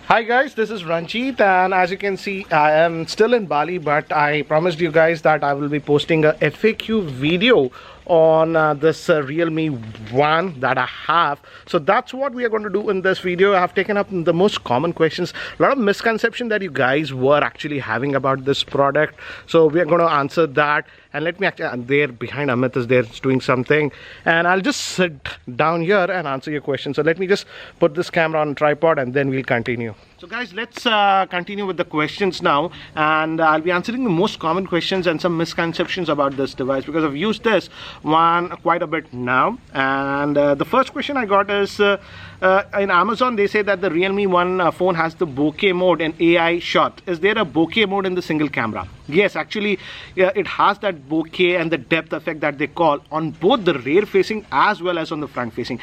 Hi guys, this is Ranjit, and as you can see I am still in Bali, but I promised you guys that I will be posting a FAQ video on this Realme One that I have. So that's what we are going to do in this video. I have taken up the most common questions, a lot of misconception that you guys were actually having about this product. So we are going to answer that. And let me actually, there behind Amit is there doing something, and I'll just sit down here and answer your questions. So let me just put this camera on a tripod and then we'll continue. So guys, let's continue with the questions now, and I'll be answering the most common questions and some misconceptions about this device because I've used this one quite a bit now. And the first question I got is in Amazon they say that the Realme One phone has the bokeh mode and AI shot. Is there a bokeh mode in the single camera? Yes, actually it has that bokeh and the depth effect that they call on both the rear facing as well as on the front facing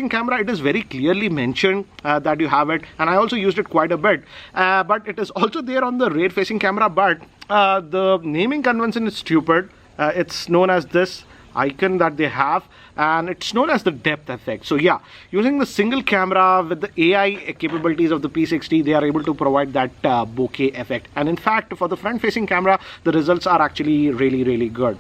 camera. It is very clearly mentioned that you have it, and I also used it quite a bit, but it is also there on the rear facing camera, but the naming convention is stupid. It's known as this icon that they have, and it's known as the depth effect. So yeah, using the single camera with the AI capabilities of the P60, they are able to provide that bokeh effect. And in fact, for the front facing camera, the results are actually really good.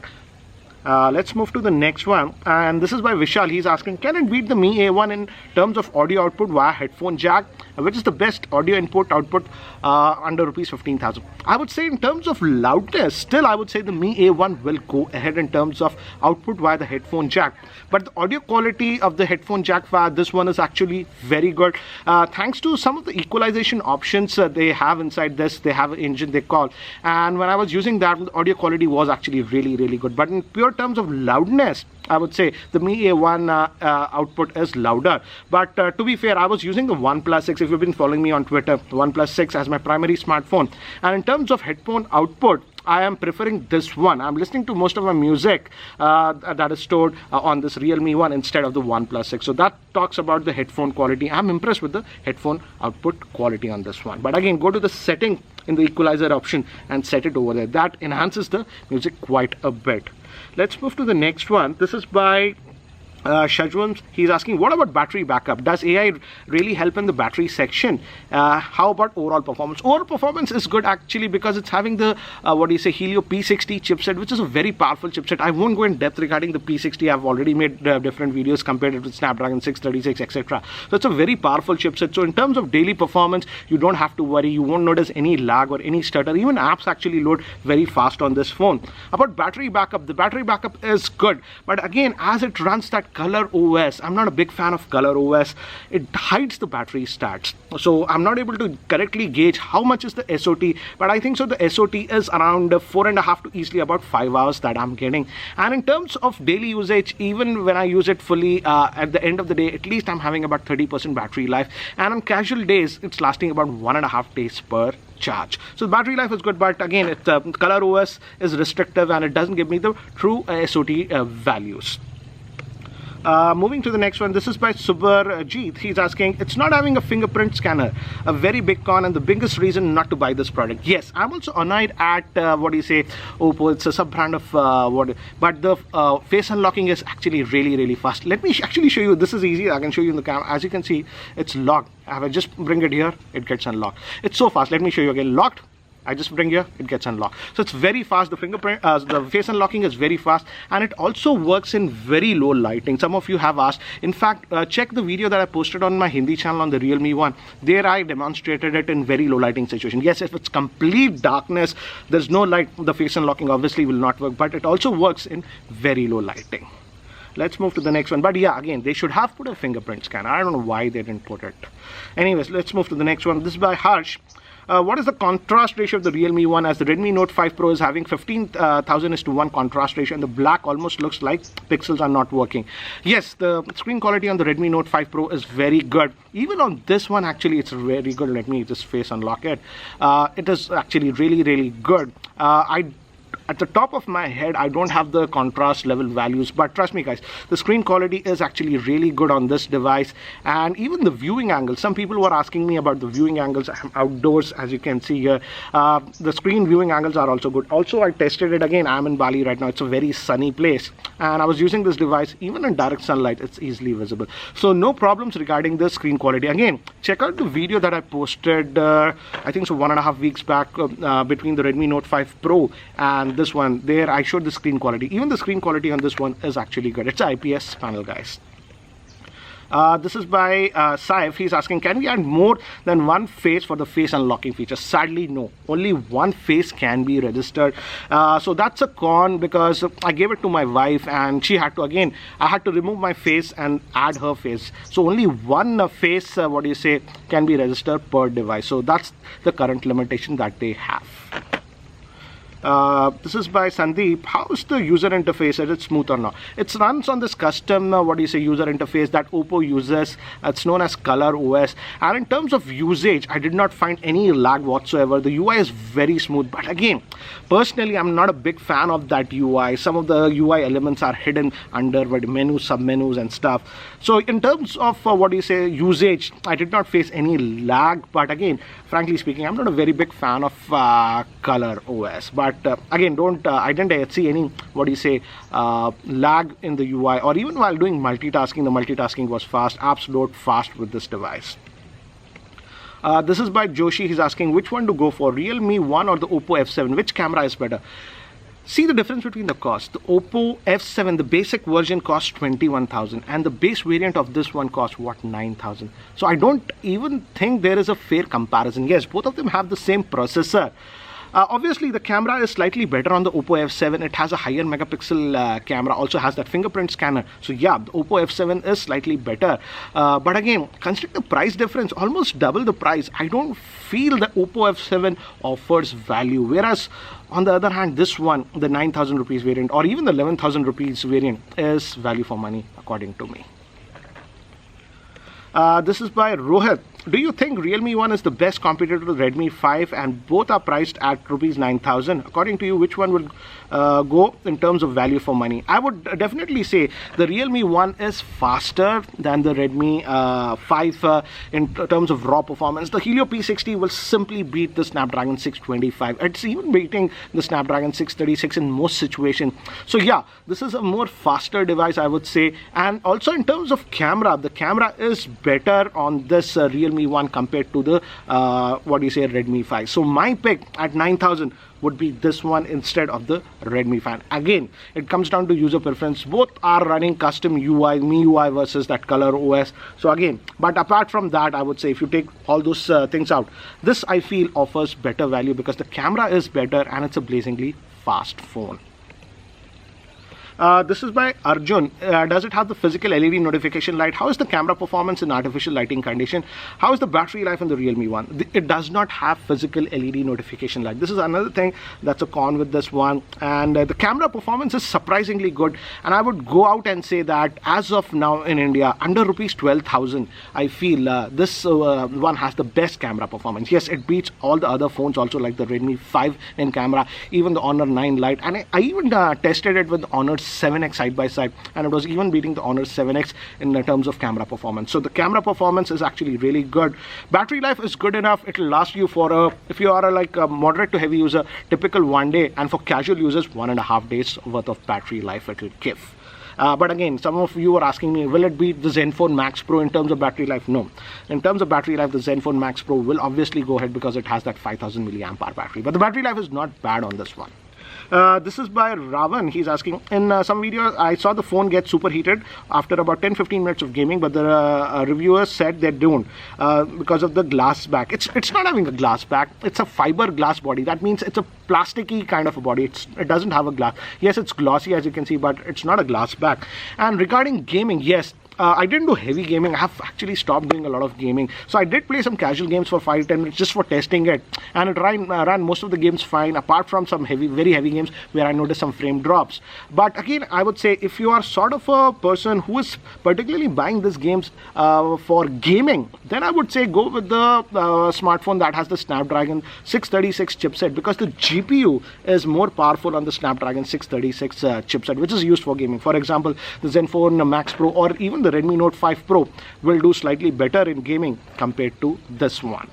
Let's move to the next one, and this is by Vishal. He's asking, can it beat the Mi A1 in terms of audio output via headphone jack? Which is the best audio input output under rupees 15,000? I would say in terms of loudness, still I would say the Mi A1 will go ahead in terms of output via the headphone jack. But the audio quality of the headphone jack via this one is actually very good. Thanks to some of the equalization options they have inside this. They have an engine they call, and when I was using that, the audio quality was actually really good. But in pure terms of loudness, I would say the Mi A1 output is louder. But to be fair, I was using the OnePlus 6. If you've been following me on Twitter, OnePlus 6 as my primary smartphone. And in terms of headphone output, I am preferring this one. I'm listening to most of my music that is stored on this Realme One instead of the OnePlus 6. So that talks about the headphone quality. I'm impressed with the headphone output quality on this one. But again, go to the setting in the equalizer option and set it over there. That enhances the music quite a bit. Let's move to the next one. This is by Shajwan. He's asking, what about battery backup? Does AI really help in the battery section? How about overall performance? Overall performance is good actually because it's having the Helio P60 chipset, which is a very powerful chipset. I won't go in depth regarding the P60. I've already made different videos compared it with Snapdragon 636, etc. So it's a very powerful chipset. So in terms of daily performance, you don't have to worry. You won't notice any lag or any stutter. Even apps actually load very fast on this phone. About battery backup, the battery backup is good, but again, as it runs that Color OS, I'm not a big fan of Color OS. It hides the battery stats, so I'm not able to correctly gauge how much is the SOT, but I think so the SOT is around 4.5 to easily about 5 hours that I'm getting. And in terms of daily usage, even when I use it fully, at the end of the day, at least I'm having about 30% battery life, and on casual days it's lasting about 1.5 days per charge. So the battery life is good, but again, Color OS is restrictive and it doesn't give me the true SOT values. Moving to the next one, this is by Subarjeet. He's asking, it's not having a fingerprint scanner, a very big con and the biggest reason not to buy this product. Yes, I'm also annoyed at Oppo. It's a sub brand of but the face unlocking is actually really fast. Let me actually show you. This is easy. I can show you in the camera. As you can see, it's locked. If I just bring it here, it gets unlocked. It's so fast. Let me show you again. Locked. I just bring here, it gets unlocked. So it's very fast. The fingerprint, the face unlocking is very fast, and it also works in very low lighting. Some of you have asked. In fact, check the video that I posted on my Hindi channel on the Realme One. There I demonstrated it in very low lighting situation. Yes, if it's complete darkness, there's no light, the face unlocking obviously will not work, but it also works in very low lighting. Let's move to the next one. But yeah, again, they should have put a fingerprint scanner. I don't know why they didn't put it. Anyways, let's move to the next one. This is by Harsh. What is the contrast ratio of the Realme One, as the Redmi Note 5 Pro is having 15,000:1 contrast ratio, and the black almost looks like pixels are not working. Yes, the screen quality on the Redmi Note 5 Pro is very good. Even on this one, actually, it's very good. Let me just face unlock it. It is actually really good. I at the top of my head, I don't have the contrast level values, but trust me guys, the screen quality is actually really good on this device. And even the viewing angles, some people were asking me about the viewing angles. I'm outdoors, as you can see here. The screen viewing angles are also good. Also, I tested it again. I'm in Bali right now. It's a very sunny place, and I was using this device even in direct sunlight. It's easily visible, so no problems regarding the screen quality. Again, check out the video that I posted I think so 1.5 weeks back between the Redmi Note 5 Pro and this one. There I showed the screen quality. Even the screen quality on this one is actually good. It's an IPS panel, guys. This is by Saif. He's asking, can we add more than one face for the face unlocking feature? Sadly, no. Only one face can be registered. So that's a con, because I gave it to my wife and she had to, again, I had to remove my face and add her face. So only one face, can be registered per device. So that's the current limitation that they have. This is by Sandeep. How is the user interface? Is it smooth or not? It runs on this custom user interface that Oppo uses. It's known as Color OS. And in terms of usage, I did not find any lag whatsoever. The UI is very smooth. But again, personally, I'm not a big fan of that UI. Some of the UI elements are hidden under menus, sub-menus and stuff. So in terms of usage, I did not face any lag. But again, frankly speaking, I'm not a very big fan of Color OS. But again, I didn't see any lag in the UI, or even while doing multitasking. The multitasking was fast. Apps load fast with this device. This is by Joshi. He's asking which one to go for, Realme 1 or the Oppo F7. Which camera is better? See the difference between the cost. The Oppo F7, the basic version costs 21,000, and the base variant of this one costs 9,000. So I don't even think there is a fair comparison. Yes, both of them have the same processor. Obviously, the camera is slightly better on the Oppo F7. It has a higher megapixel camera, also has that fingerprint scanner. So yeah, the Oppo F7 is slightly better. But again, considering the price difference, almost double the price, I don't feel the Oppo F7 offers value. Whereas, on the other hand, this one, the 9,000 rupees variant or even the 11,000 rupees variant is value for money, according to me. This is by Rohit. Do you think Realme 1 is the best competitor to Redmi 5 and both are priced at rupees 9,000? According to you, which one will go in terms of value for money? I would definitely say the Realme 1 is faster than the Redmi 5 in terms of raw performance. The Helio P60 will simply beat the Snapdragon 625. It's even beating the Snapdragon 636 in most situations. So yeah, this is a more faster device, I would say. And also in terms of camera, the camera is better on this Realme 1 compared to the Redmi 5. So my pick at 9,000 would be this one instead of the Redmi 5. Again, it comes down to user preference. Both are running custom UI, MIUI versus that Color OS. So again, but apart from that, I would say if you take all those things out, this I feel offers better value because the camera is better and it's a blazingly fast phone. This is by Arjun. Does it have the physical LED notification light? How is the camera performance in artificial lighting condition? How is the battery life in the Realme 1? It does not have physical LED notification light. This is another thing that's a con with this one. And the camera performance is surprisingly good. And I would go out and say that as of now in India, under rupees 12,000, I feel this one has the best camera performance. Yes, it beats all the other phones also, like the Redmi 5 in camera, even the Honor 9 Lite. And I even tested it with the Honor 7X side by side, and it was even beating the Honor 7X in terms of camera performance. So the camera performance is actually really good. Battery life is good enough. It will last you for if you are a moderate to heavy user, typical 1 day, and for casual users, 1.5 days worth of battery life it will give. But again, some of you are asking me, will it beat the Zenfone Max Pro in terms of battery life? No. In terms of battery life, the Zenfone Max Pro will obviously go ahead because it has that 5,000 milliamp hour battery. But the battery life is not bad on this one. This is by Ravan. He's asking, in some videos I saw the phone get superheated after about 10-15 minutes of gaming, but the reviewers said they don't because of the glass back. It's not having a glass back. It's a fiber glass body. That means it's a plasticky kind of a body. It doesn't have a glass. Yes, it's glossy as you can see, but it's not a glass back. And regarding gaming, yes, I didn't do heavy gaming. I have actually stopped doing a lot of gaming. So I did play some casual games for 5-10 minutes just for testing it, and it ran most of the games fine, apart from some very heavy games where I noticed some frame drops. But again, I would say if you are sort of a person who is particularly buying these games for gaming, then I would say go with the smartphone that has the Snapdragon 636 chipset, because the GPU is more powerful on the Snapdragon 636 chipset, which is used for gaming. For example, the Zenfone Max Pro or even the Redmi Note 5 Pro will do slightly better in gaming compared to this one.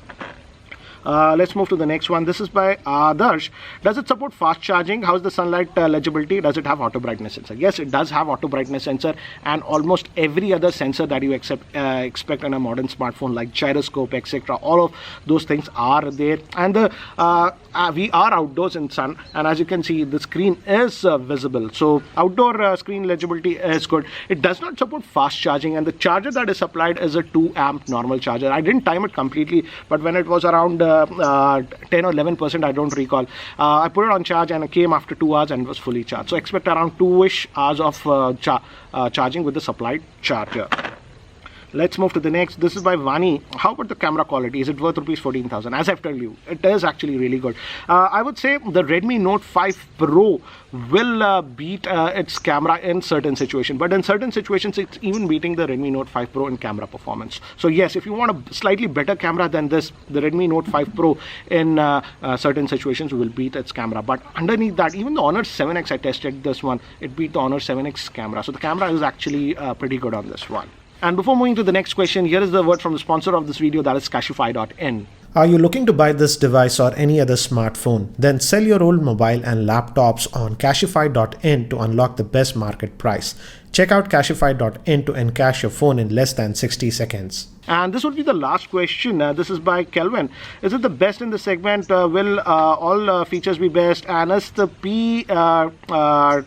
Let's move to the next one. This is by Adarsh. Does it support fast charging? How's the sunlight legibility? Does it have auto brightness sensor? Yes, it does have auto brightness sensor, and almost every other sensor that you expect in a modern smartphone, like gyroscope, etc. All of those things are there. And we are outdoors in sun, and as you can see, the screen is visible. So outdoor screen legibility is good. It does not support fast charging, and the charger that is supplied is a 2 amp normal charger. I didn't time it completely, but when it was around 10 or 11%, I don't recall, I put it on charge and it came after 2 hours and it was fully charged. So expect around 2-ish hours of charging with the supplied charger. Let's move to the next. This is by Vani. How about the camera quality? Is it worth rupees 14,000? As I've told you, it is actually really good. I would say the Redmi Note 5 Pro will beat its camera in certain situations, but in certain situations it's even beating the Redmi Note 5 Pro in camera performance. So yes, if you want a slightly better camera than this, the Redmi Note 5 Pro in certain situations will beat its camera. But underneath that, even the Honor 7X, I tested this one, it beat the Honor 7X camera. So the camera is actually pretty good on this one. And before moving to the next question, here is the word from the sponsor of this video, that is Cashify.in. Are you looking to buy this device or any other smartphone? Then sell your old mobile and laptops on Cashify.in to unlock the best market price. Check out Cashify.in to encash your phone in less than 60 seconds. And this would be the last question. This is by Kelvin. Is it the best in the segment? Will all features be best? And is the P20,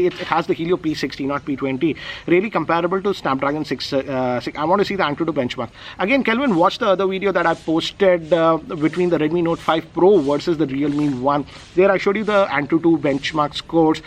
it has the Helio P60, not P20, really comparable to Snapdragon 6? I want to see the Antutu benchmark. Again, Kelvin, watch the other video that I posted between the Redmi Note 5 Pro versus the Realme 1. There I showed you the Antutu benchmark scores.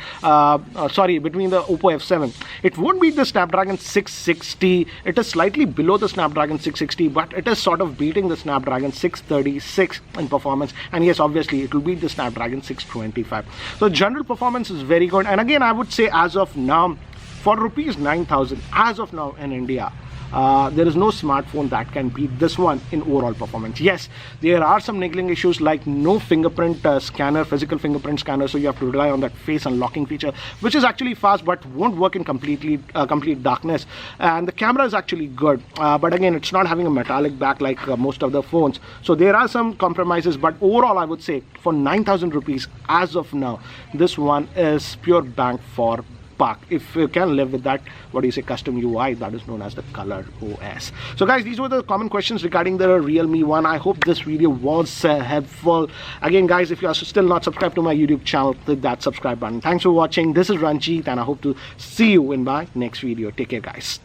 Between the Oppo F7. It won't beat the Snapdragon 660. It is slightly below the Snapdragon 660, but it is sort of beating the Snapdragon 636 in performance. And yes, obviously, it will beat the Snapdragon 625. So general performance is very good. And again, I would say as of now, for rupees 9,000, as of now in India, there is no smartphone that can beat this one in overall performance. Yes, there are some niggling issues like no fingerprint scanner, physical fingerprint scanner, so you have to rely on that face unlocking feature, which is actually fast but won't work in complete darkness. And the camera is actually good, but again, it's not having a metallic back like most of the phones. So there are some compromises, but overall, I would say for 9,000 rupees as of now, this one is pure bang for buck. If you can live with that, what do you say, custom UI that is known as the Color OS. So guys, these were the common questions regarding the Realme 1. I hope this video was helpful. Again guys, if you are still not subscribed to my YouTube channel, click that subscribe button. Thanks for watching. This is Ranjit and I hope to see you in my next video. Take care guys.